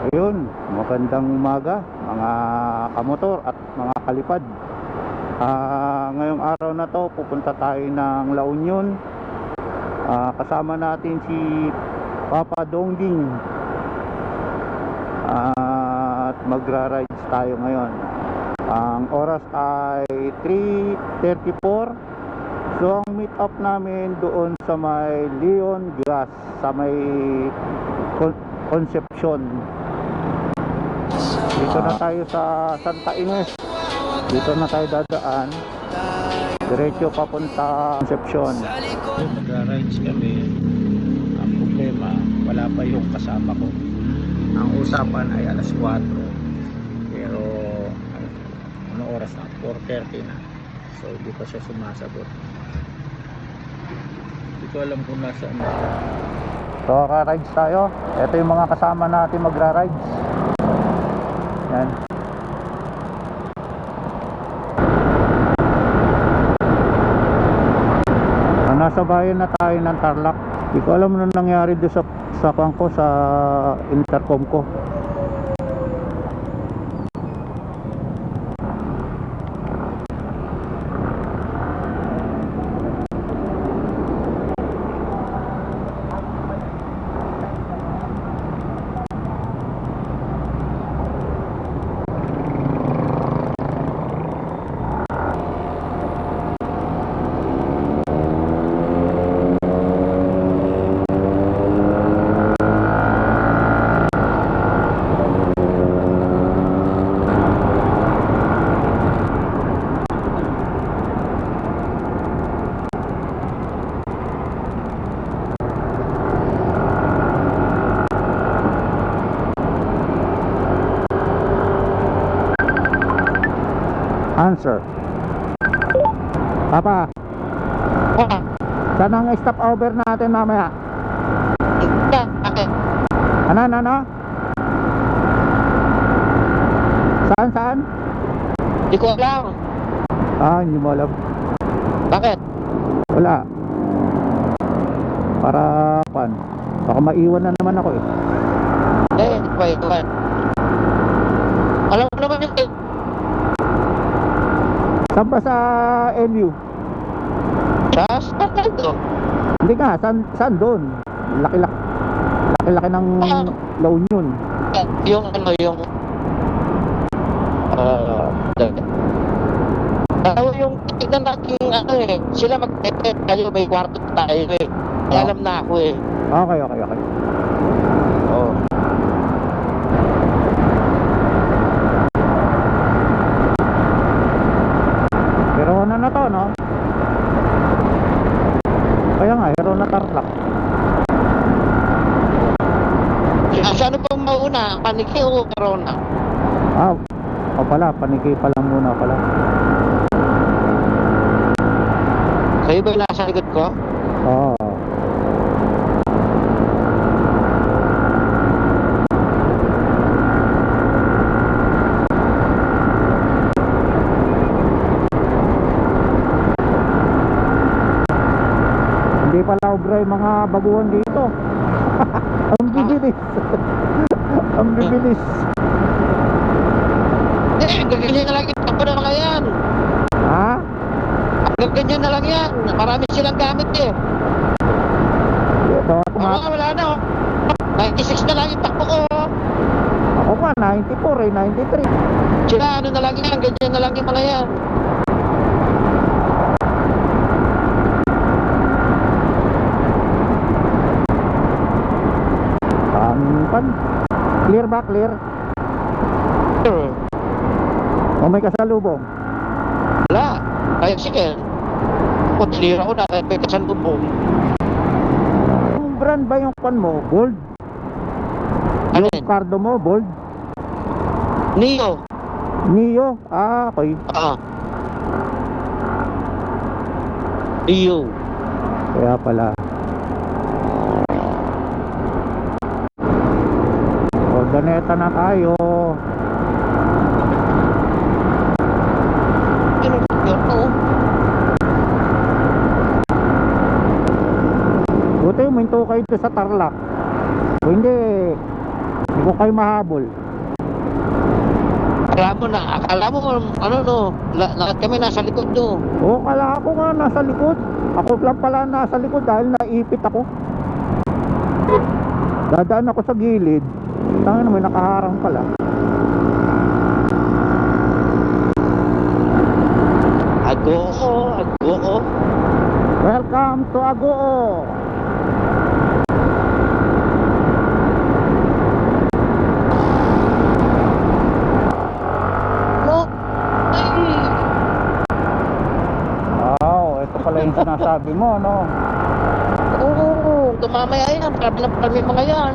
Ayun, magandang umaga mga kamotor at mga kalipad. Ngayong araw na to pupunta tayo ng La Union. Kasama natin si Papa Dongding. At magra-rides tayo ngayon. Ang oras ay 3:34. So ang meet up namin doon sa may Leon Gas, sa may Concepcion. Dito na tayo sa Santa Ines. Dito na tayo dadaan. Diretso papunta Concepcion. Magra-rides kami. Ang problema, wala pa yung kasama ko. Ang usapan ay alas 4. Pero ano oras na? 4:30 na. So hindi pa siya sumasagot. Hindi ko alam kung nasaan na. So ka-rides tayo. Ito yung mga kasama natin magra-rides. Yan. Nasa bayan na tayo ng Tarlac. Hindi ko alam ano nangyari doon sa pangko, sa intercom ko. Answer. Papa, saan ang stop over natin mamaya? Ano? Saan? Hindi ko alam. Hindi mo alam. Bakit? Wala. Para pan. Baka maiwan na naman ako eh. Hindi ko iwan. Alam mo naman yung... Saan ba sa MU? Saan ito? Hindi nga, saan doon? Laki-laki ng La Union. Yung yung yung tignan natin sila mag-edit tayo, may kwarto tayo eh. Alam na ako eh. Okay. Oo. Pero ano na to, no? Kaya nga, hero na Tarlac. Ano pong mauna? Paniki o Corona? Paniki pa lang muna pala. Kayo ba nasa likod ko? Oo. Hindi pala obra yung mga baguhan dito. Ang bibilis. Ang bibilis. Ganyan na lang yung takbo ng mga yan. Ha? Ganyan na lang yan. Marami silang gamit eh. Ito, Wala na oh. 96 na lang yung takbo ko. ako pa, 94 93. Sila ano na lang yan. Ganyan na lang yung mga yan. Clear ba? Clear? O may kasalubong? Wala. Kaya sige. Kung tinira ko na, may kasalubong. Yung brand ba yung pan mo? Gold? Ano Yung cardo mo? Gold? Neo. Neo? Okay. Neo. Kaya pala. Ordaneta na tayo. Ano yun? Oo. Buti huminto kayo sa Tarlac. O hindi ko Doon kayo mahabol. Akala mo, ano no, lahat kami nasa likod no. Oo, kala ako nga nasa likod. Ako lang pala nasa likod dahil naipit ako. Dadaan ako sa gilid. Tangin naman, nakaharang pala. Agoo. Welcome to Agoo. No. Ay. Ito pala yung sinasabi mo, no? Oo, tumamaya yan. Marami na kami mga yan.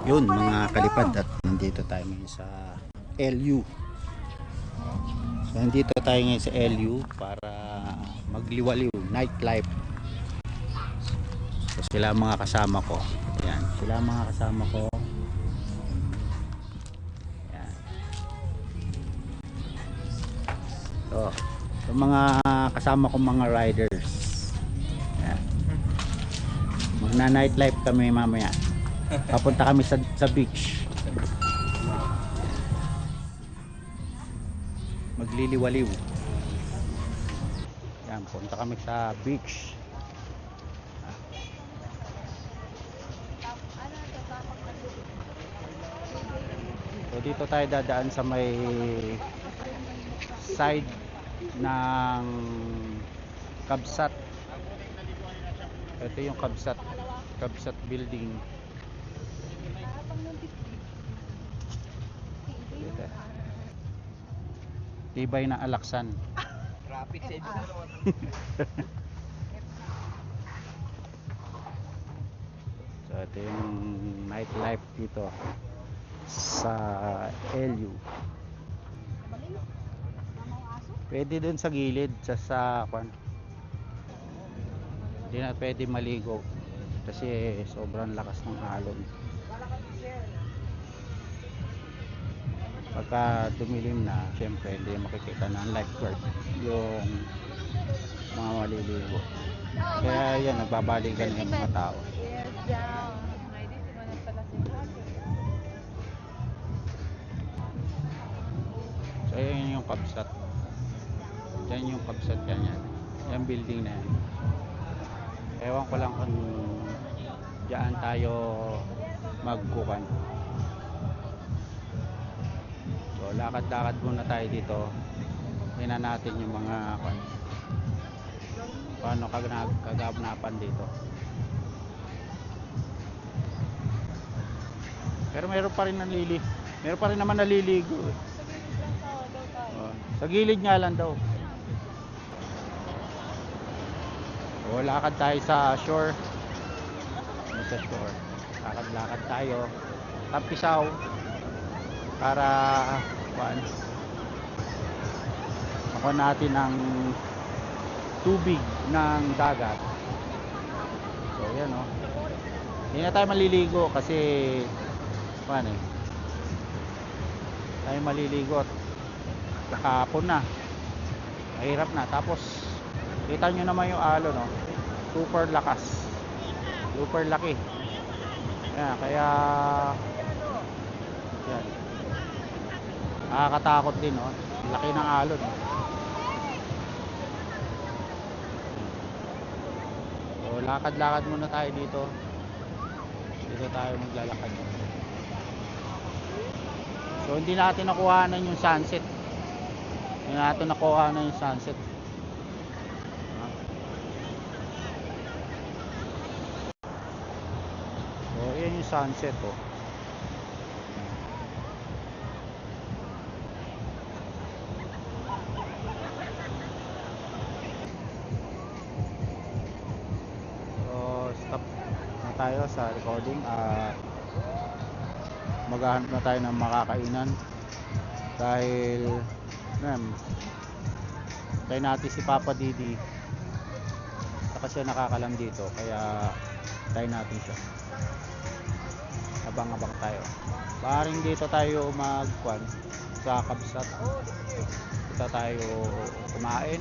Yun mga kalipad, at nandito tayo ngayon sa LU. So nandito tayo ngayon sa LU para magliwaliw, nightlife. So sila ang mga kasama ko. Yan, sila ang mga kasama ko. Yan. So mga kasama ko mga riders. Yan. Magna nightlife kami mamaya. Papunta kami sa beach. Magliliwaliw. Yan, punta kami sa beach. So dito tayo dadaan sa may side ng Kabsat. Ito yung Kabsat building. Tibay na alaksan. Rapid sa edyo. So ito yung nightlife dito sa LU. Pwede dun sa gilid sa kwan. Hindi na pwede maligo kasi sobrang lakas ng alon. Pagka dumilim na, syempre hindi makikita ng lifeguard yung mga maliligo. Kaya yan, nagbabalikan yung mga tao. So yan yung Kabsat. Yan yung Kabsat yan. Yan building na yan. Ewan ko lang kung diyan tayo magkukan. So lakad-lakad muna tayo dito. Tingnan natin yung mga paano kaganapan dito. Pero meron pa rin meron pa rin naman naliligo. Sa gilid nga lang daw. O lakad tayo sa shore. Sa shore. Lakad-lakad tayo. Tampisaw. Para makuha natin ang tubig ng dagat. So yan o. Hindi na tayo maliligo kasi tayo maliligo at nakahapon na, mahirap na. Tapos kita nyo naman yung alon, no? Super lakas, super laki. Yan, kaya yan, nakakatakot din, no? Laki ng alon. So lakad-lakad muna tayo dito. Dito tayo maglalakad. So hindi natin nakuhanan yung sunset. Hindi natin nakuhanan yung sunset. So yan yung sunset, oh. tayo sa recording at maghahanap na tayo ng makakainan dahil tayo natin si Papa Didi saka siya nakakalam dito kaya tayo natin siya, abang-abang tayo. Paring dito tayo magkuan sa Kabsat, dito tayo kumain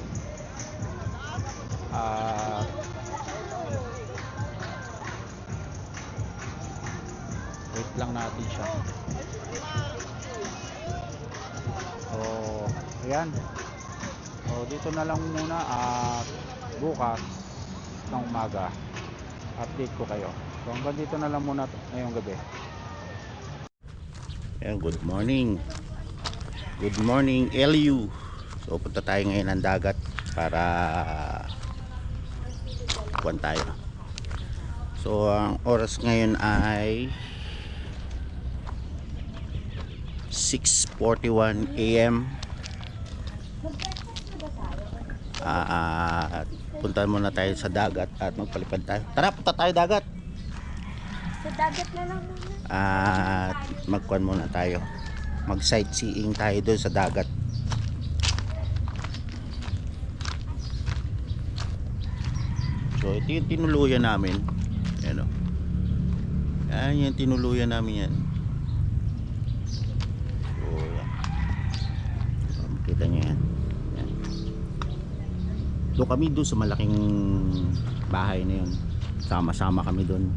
at wait lang natin siya. So ayan, so dito na lang muna at bukas ng umaga update ko kayo. So hanggang dito na lang muna ngayong gabi. Ayan, good morning LU. So punta tayo ngayon ng dagat para kuwan tayo. So ang oras ngayon ay 6:41 AM. At punta muna tayo sa dagat at magpalipad tayo. Tara, punta tayo dagat. Sa dagat na lang muna. At magkuhan muna tayo. Mag sightseeing tayo doon sa dagat. So ito yung tinuluyan namin. Yan o. Yan yung tinuluyan namin yan. So yan. So, makita nyo yan. Yan. Doon kami doon sa malaking bahay na yun. Sama-sama kami doon.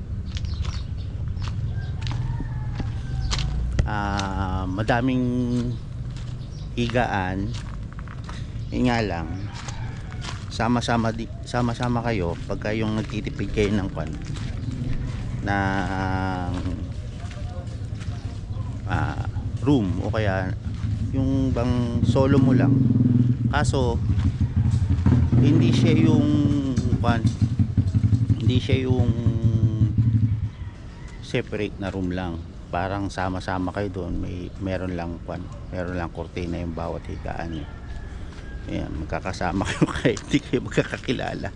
Madaming higaan. Nga lang sama-sama kayo pagka yung nagtitipid kayo ng kwan ng room o kaya yung bang solo mo lang, kaso hindi siya yung kwan, hindi siya yung separate na room lang, parang sama-sama kayo doon, meron lang kurtina yung bawat higaan niyo. Ayan, magkakasama kayo kahit hindi kayo magkakakilala.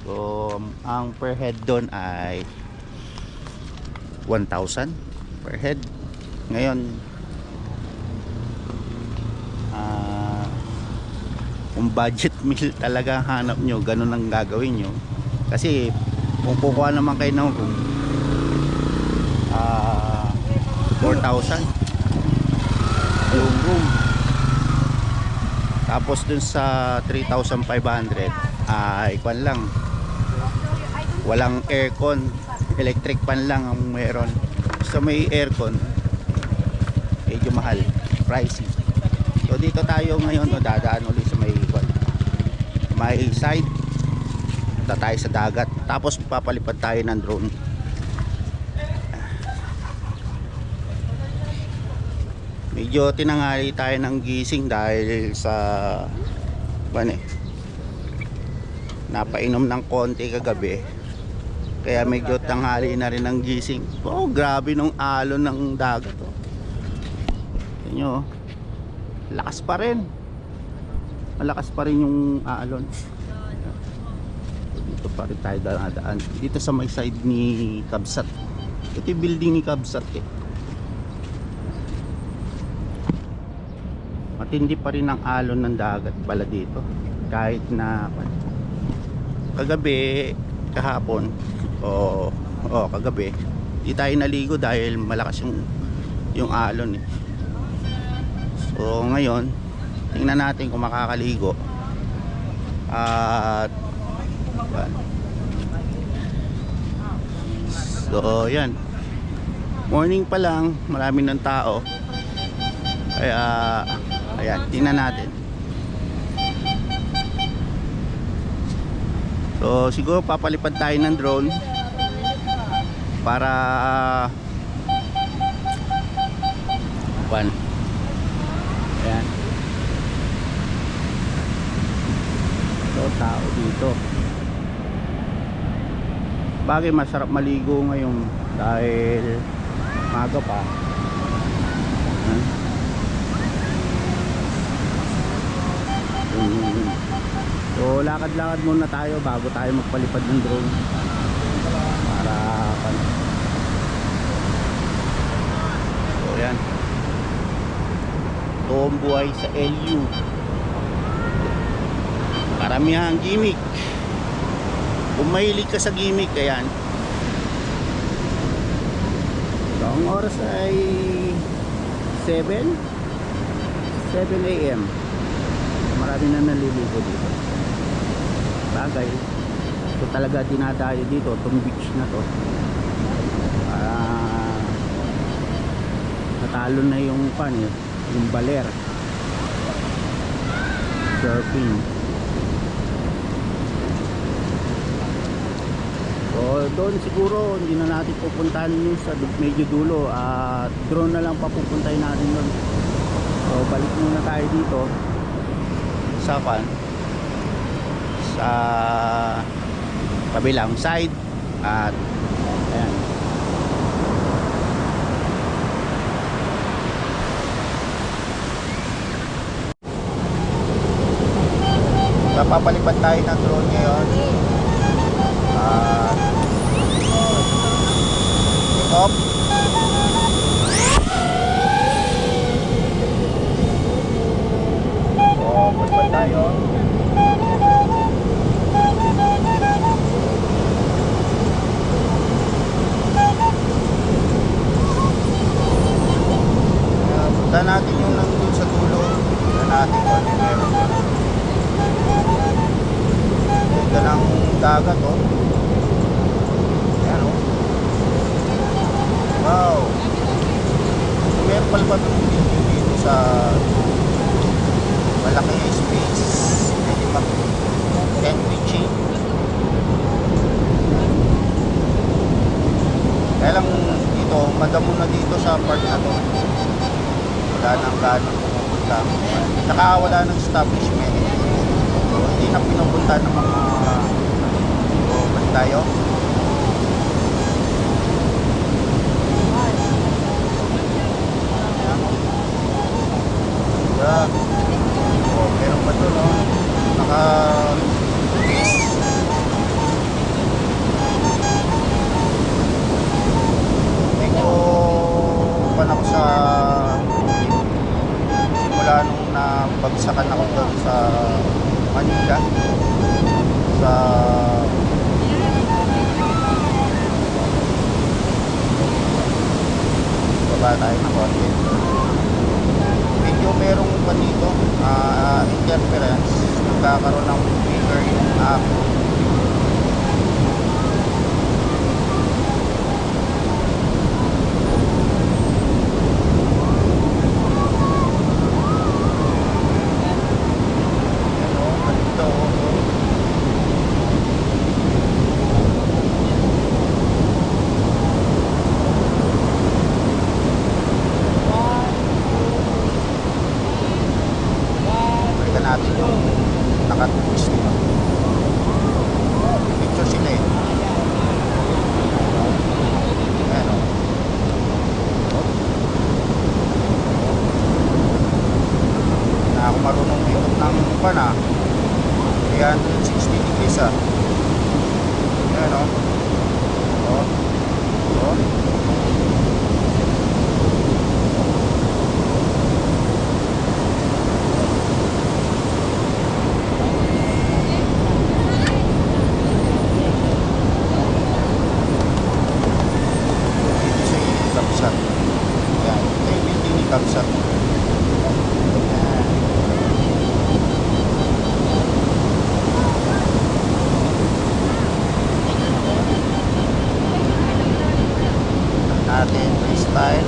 So ang per head doon ay 1,000 per head. Ngayon kung budget meal talaga hanap nyo, ganun ang gagawin nyo. Kasi kung kukuha naman kayo ng room 4,000 yung room, tapos dun sa 3,500 ay kwan lang, walang aircon, electric fan lang ang meron. So may aircon, medyo mahal, pricey. So dito tayo ngayon, dadaan ulit sa may side, punta tayo sa dagat, tapos papalipad tayo ng drone. Medyo tinanghali tayo ng gising dahil sa napainom ng konti kagabi, kaya medyo tanghali na rin ang gising. Oh, grabe nung alon ng dagat oh. Tingnan nyo, lakas pa rin, malakas pa rin yung alon. Dito pa rin tayo dadaan, dito sa may side ni Kabsat. Ito yung building ni Kabsat eh. Matindi pa rin ang alon ng dagat pala dito, kahit na kagabi, kahapon kagabi di tayo naligo dahil malakas yung alon eh. So ngayon tingnan natin kung makakaligo at so yan, morning pa lang, marami ng tao, kaya ayan, tingnan natin. So siguro papalipad tayo ng drone para ayan. So tao dito, bagay masarap maligo ngayon dahil maga pa. So So lakad-lakad muna tayo bago tayo magpalipad ng drone para so yan, ito ang buhay sa LU. Karamihan gimmick. Kung mahilig ka sa gimmick, ayan. So ang oras ay 7 AM. Marami na naliligo dito. Bagay, ito talaga dinadayo dito, itong beach na to. Natalo na yung pan eh, yung baler. Surfing. So doon siguro hindi na natin pupuntahan yung sa medyo dulo, at drone na lang papupuntahin natin doon. So balik muna tayo dito sa pan, sa kabilang side, at ayan. Napapalipad tayo ng drone ngayon. Up. So, palipad tayo. Punta natin yung nandun sa dulo. Punta natin kung ano yung meron doon. Ganda ng dagat, oh. Ayan, oh. Wow. Meron pala ba dito sa malaking space. Pwede mag-enriching. Kaya lang dito, madamo na dito sa part na to. Wala nang ganong pumupunta. Saka wala nang establishment. So, hindi na pinupunta ng mga balik tayo. Yeah. Oh, meron pa doon, no? Medyo pan ako sa simula nung nabagsakan ako doon sa Manila, sa baba tayo na konti. Medyo merong pa dito interference, nagkakaroon ng flicker yung app. Natin yung nakatwist nito. Picture sila eh. Ayan o. Na ako marunong ikot ng pan ah. 360 degrees ah. Ayan o. O. O. Kapsat. Natin freestyle.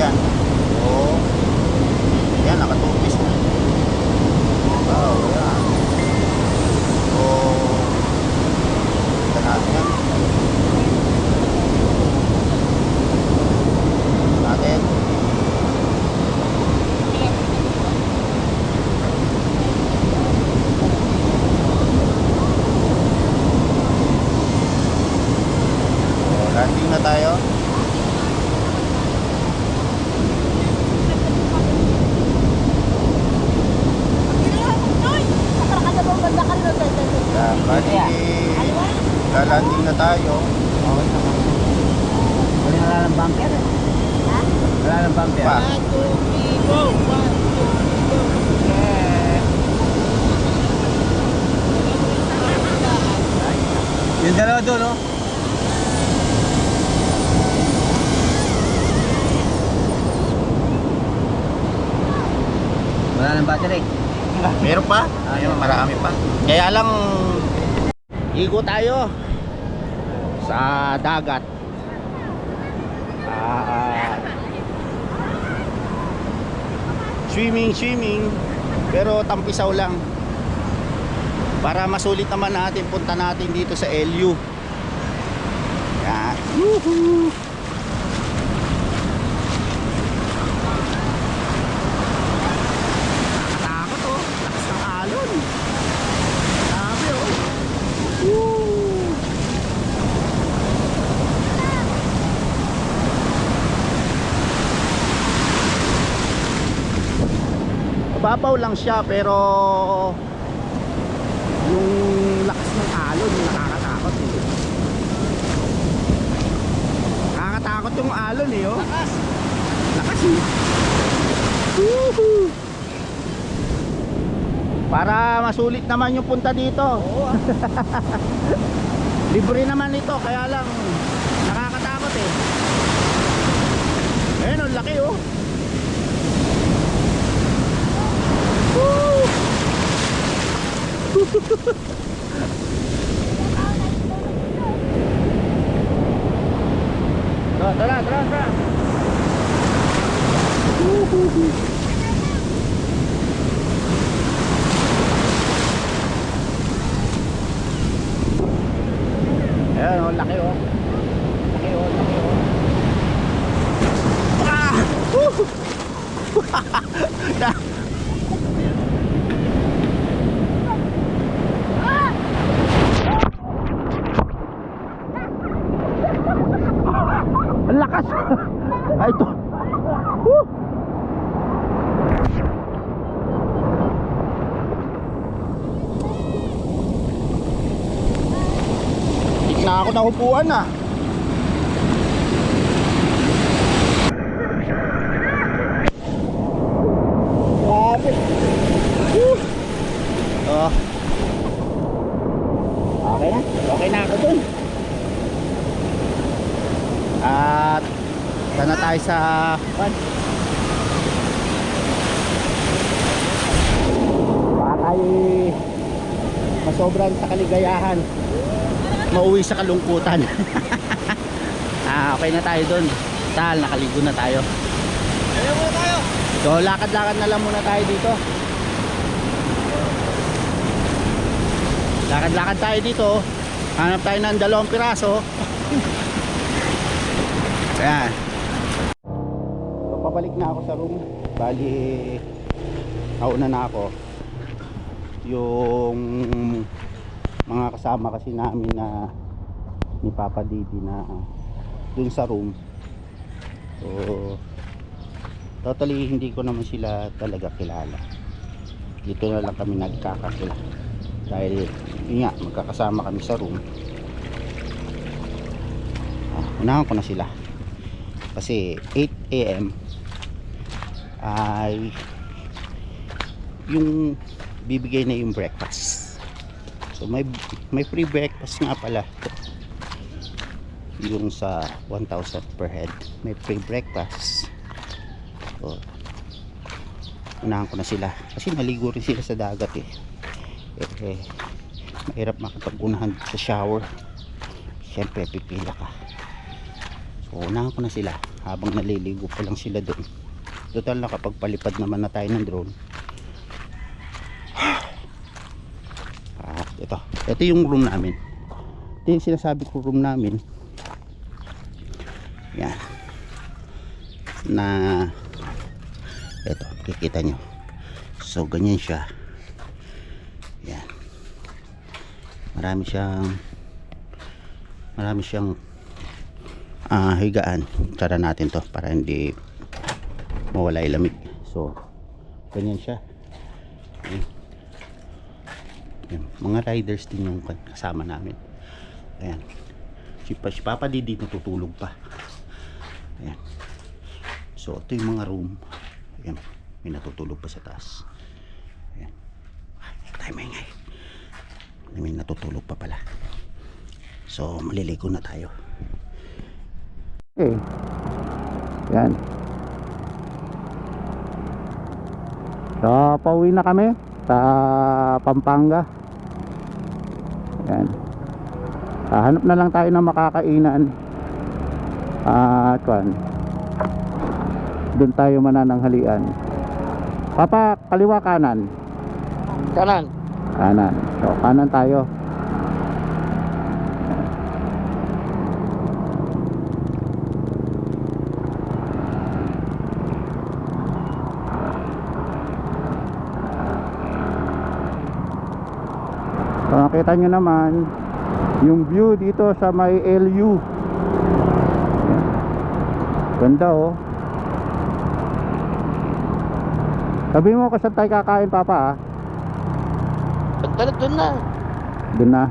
yan. Oo. Yan, nakatupis na. Wow, yan. Oo. Ito natin yan. Natin. Landing na tayo. Yan, bali lalanding na tayo. Okay na. Wala ng bumper. Ha? Wala ng bumper. Pa. Yung dalawa doon, no? Wala ng battery. Meron pa? Ayun, marami pa. Kaya lang igo tayo sa dagat. Swimming pero tampisaw lang. Para masulit naman natin punta natin dito sa LU. Yan. Woohoo! Takot oh. Lakas ng alon. Grabe oh. Woo! Mababaw lang siya pero yung lakas ng alon yung nakakatakot eh. Nakakatakot yung alon eh oh. Lakas eh. Woohoo! Para masulit naman yung punta dito. Libre naman ito kaya lang nakakatakot eh. Ayun ang laki oh. Woo! Tara. Ayan oh, laki oh. Laki oh. Ah! Woo! Ang lakas. Ay ito. Woo! Hindi na ako naupuan ah. Grabe. Woo! Oh. Okay na ako dun. At sana tayo sa baka tayo masobran sa kaligayahan, mauwi sa kalungkutan. Okay na tayo dun. Tal, nakaligo na tayo. So lakad-lakad na lang muna tayo dito. Lakad-lakad tayo dito. Hanap tayo ng 2 piraso. Ayan. So pabalik na ako sa room. Bali nauna na ako. Yung mga kasama kasi namin na ni Papa Didi na dun sa room. So totally hindi ko naman sila talaga kilala. Dito na lang kami nagkakakilala. Dahil yun nga, magkakasama kami sa room. Unahan ko na sila. Kasi 8 AM ay yung bibigay na yung breakfast. So may free breakfast nga pala. Yung sa 1,000 per head. May free breakfast. So unahan ko na sila. Kasi naligo rin sila sa dagat eh. Mahirap makapag-unahan sa shower. Siyempre pipila ka. So unahan ko na sila. habang naliligo pa lang sila doon. Total nakapagpalipad naman na tayo ng drone. Ito yung room namin. Ito yung sinasabi ko room namin. Yan. Na ito, kikita nyo. So ganyan siya. Yan. Marami siyang higaan. Tara natin to para hindi mawala yung lamig. So ganyan siya. Yan. Yan. Mga riders din yung kasama namin. Ayan. Si Papa Didi natutulog pa. Ayan. So ito yung mga room. Ayan. May natutulog pa sa taas. Ayan. Tayo maingay. May natutulog pa pala. So maliligo na tayo. Okay. Yan. So pauwi na kami sa Pampanga. Yan. Hanap na lang tayo ng makakainan. At doon tayo manananghalian. Papa, kaliwa kanan? Kanan. Kanan. So kanan tayo. So nakita nyo naman yung view dito sa may LU. Ganda oh. Sabi mo kung saan tayo kakain, Papa, ah? Banda dun na. Doon na.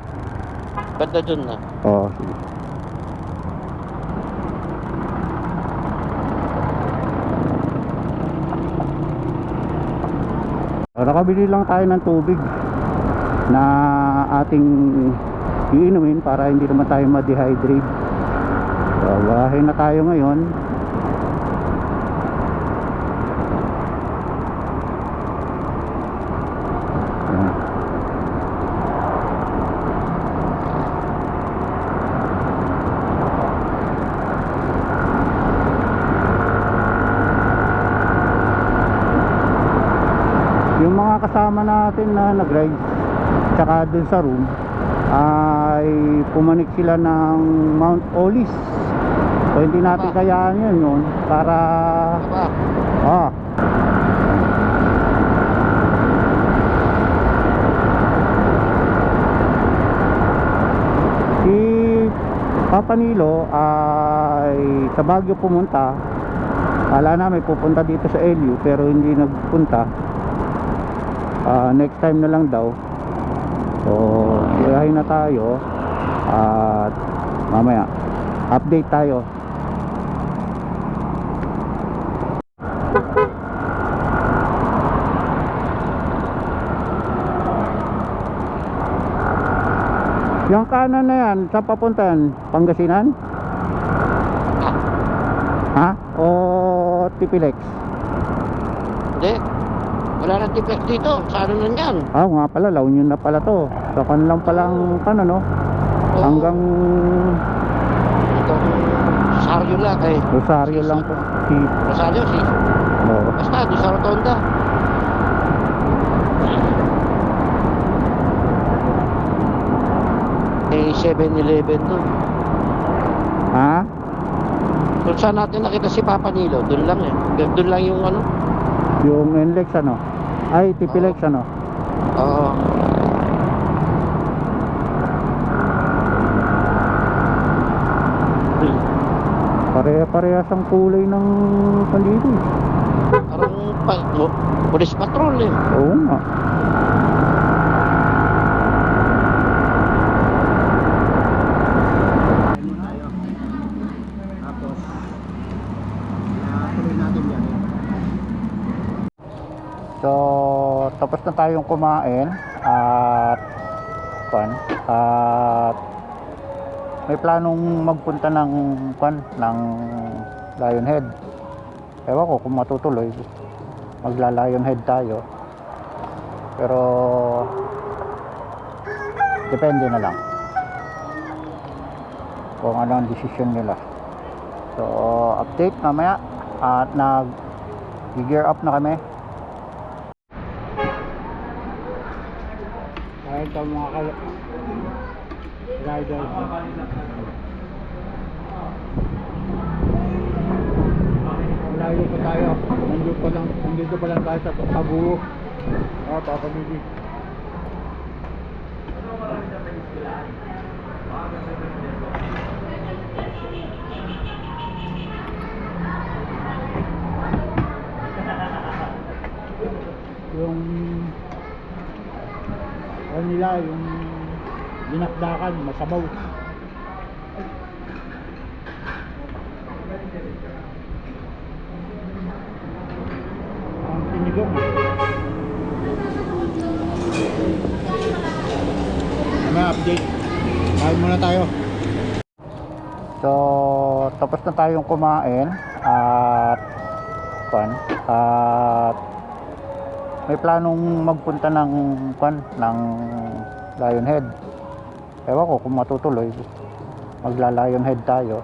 Banda dun na. Oo, sige. Nakabili lang tayo ng tubig na ating iinumin para hindi naman tayo ma-dehydrate. So, bahay na tayo ngayon. Ayan. Yung mga kasama natin na nag-ride tsaka dun sa room ay pumanik sila ng Mount Olis. So hindi natin kayaan yun para si Papa Nilo ay sa Baguio pumunta. Kala namin pupunta dito sa LU pero hindi nagpunta. Next time na lang daw. So biyahe na tayo at mamaya update tayo. Yung kanan na yan, saan papunta yan? Pangasinan? Ha? O Tipilex? Hindi. Wala nang tiplex dito. Sa ano na yan? Nga pala, La Union na pala to. So kanilang palang no? Hanggang Itong Rosario lang eh. Rosario lang po. Rosario, basta, doon sa Rotonda. May 7-Eleven doon. Ha? Kung saan natin nakita si Papa Nilo, doon lang eh. Doon lang yung ano. Yung NLEX ano? Ay, Tipilex ano? Oo. Pare-parehas ang kulay ng pandito. Parang police patrol eh. Oo nga. So, tapos na tayong kumain at may planong magpunta ng Lion Head. Ewan ko kung matutuloy. Magla-Lion Head tayo. Pero depende na lang kung ano ang desisyon nila. So, update mamaya. At nag-gear up na kami. Kahit ang mga riders. Malayo pa tayo. Nandito pa lang tayo sa Aguo. Papamili. Yung ano nila, yung dinakdakan, masabaw. Ang tinigong. May update. Kain muna tayo. So, tapos na tayong kumain at may planong magpunta ng Lionhead. Ewan ko kung matutuloy. Magla-Lionhead tayo.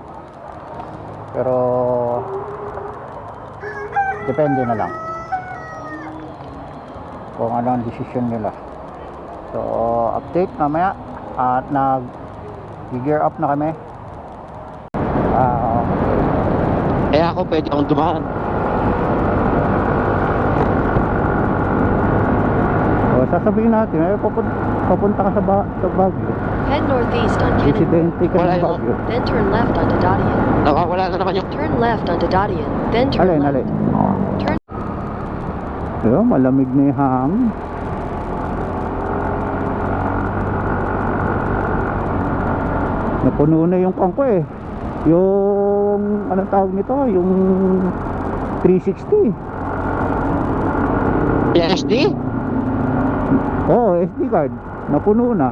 Pero depende na lang kung ano ang desisyon nila. So, update mamaya at nag-gear up na kami. Kaya ako pwede akong dumaan. Sasabihin natin, papunta ka sa Baguio. Head northeast on Cannon. Residente ka Wala ng yun. Baguio. Then turn left onto Dadian. Nakawala na naman yung... Turn left onto Dadian. Then turn Alin, left. alin. Turn Ayun, malamig na yung hangin. Napuno na yung pangko eh. Yung, anong tawag nito? Yung 360. PSD? Oo, SD card. Napuno na.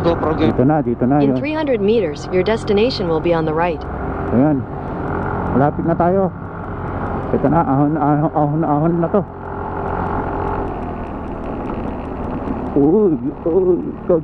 GoPro game. Dito na in yun. 300 meters, your destination will be on the right. Ayan. Malapit na tayo. Ito na, ahon na to. Uy, kag.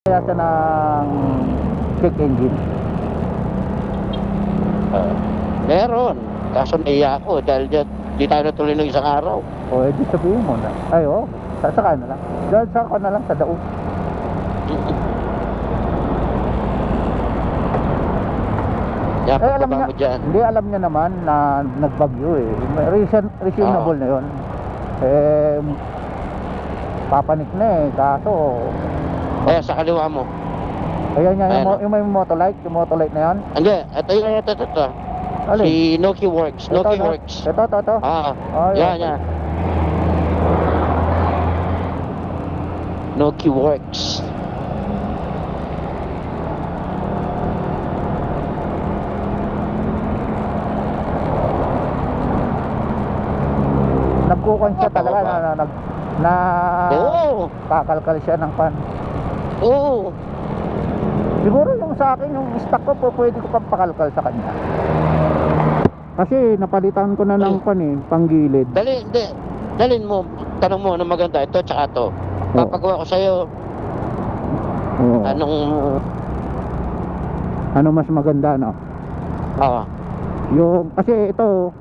Kaya siya ng check engine. Meron. Kaso naiya ako dahil dyan, di tayo natuloy ng isang araw. O, edi sabihin mo na. Ay, oo. Sasaka na lang. Dahil saka na lang sa daog. Kaya Eh, alam pagbaba niya, mo dyan. hindi, alam niya naman na nagbagyo eh. Reasonable na yun. Eh, papanik na eh. Kaso, Kaya sa kaliwa mo. ayan niya, Ayan, yung may motolight na yan. Hindi, ito. Alin? Si Noki Works. Ito, Noki no? Works. Ito. Ah, Oh, yan. Noki Works. Nagkukan siya talaga na Oo. kakalkal siya ng pan. Oo. Siguro yung sa akin, yung stock ko po, pwede ko pang pakalkal sa kanya. Kasi napalitan ko na ng pan eh, panggilid. Dalin mo, tanong mo na maganda ito tsaka ito. Papagawa ko sa'yo Oo. Ano mas maganda, no? Oo. Yung, kasi ito,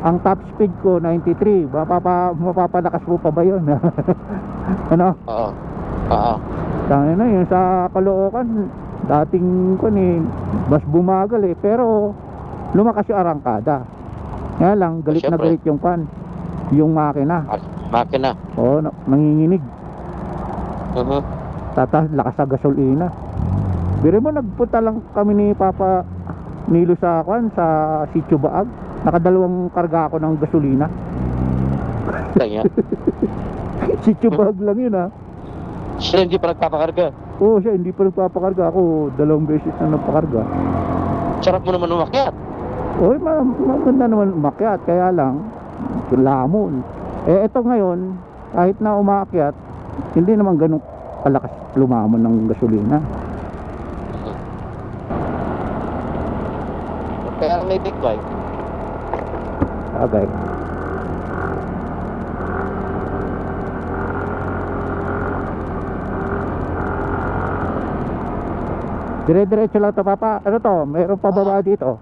ang top speed ko 93. Mapapalakas mo pa ba yun? Ano? Oo. Oo. Tangina na yun sa Caloocan, dating ko ni mas bumagal eh, pero lumakas yung arangkada. Kaya lang galit na Siyempre. galit yung pan, yung makina. Makina. Oo, nanginginig. Uh-huh. Tataas lakas sa gasolina. Biro mo, nagpunta lang kami ni Papa Nilo sa Sitio Baag. Nakadalawang karga ako ng gasolina. Kaya, Sitio Baag lang yun ha. siya hindi pa nagpapakarga. Oo, siya hindi pa nagpapakarga. Ako 2 beses na nagpakarga. Sarap mo naman umakyat. Oy, maganda naman umakyat. Kaya lang, lamon. Eh, ito ngayon, kahit na umakyat, hindi naman ganun kalakas lumamon ng gasolina. Kaya may big bike. Okay. Dire-diretso lang to, Papa. Ano to? Mayroong pababa dito.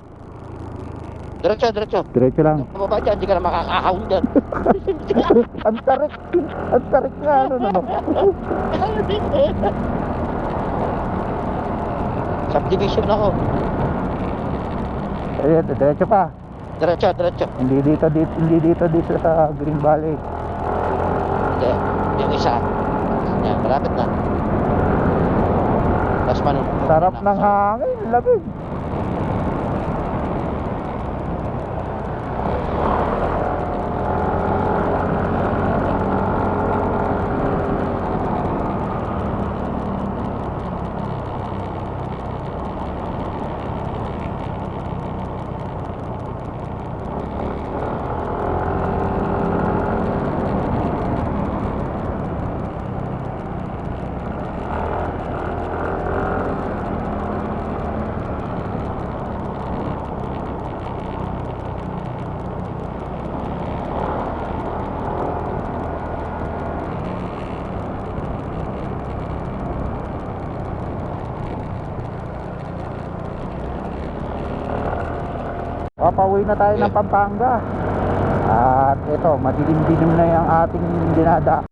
Diretso, diretso. Diretso lang. Pababa dyan, hindi ka na makakahawin dyan. Ang tarik. Ang tarik nga, ano naman. Subdivision ako. Ayan, diretso pa. Diretso, diretso. Hindi dito sa Green Valley. Hindi, yung isa. Yan, malapit na. Tapos manong. Sarap ng hangin, lamig. Papauwi na tayo ng Pampanga. At ito, madilim-dilim na yung ating dinada.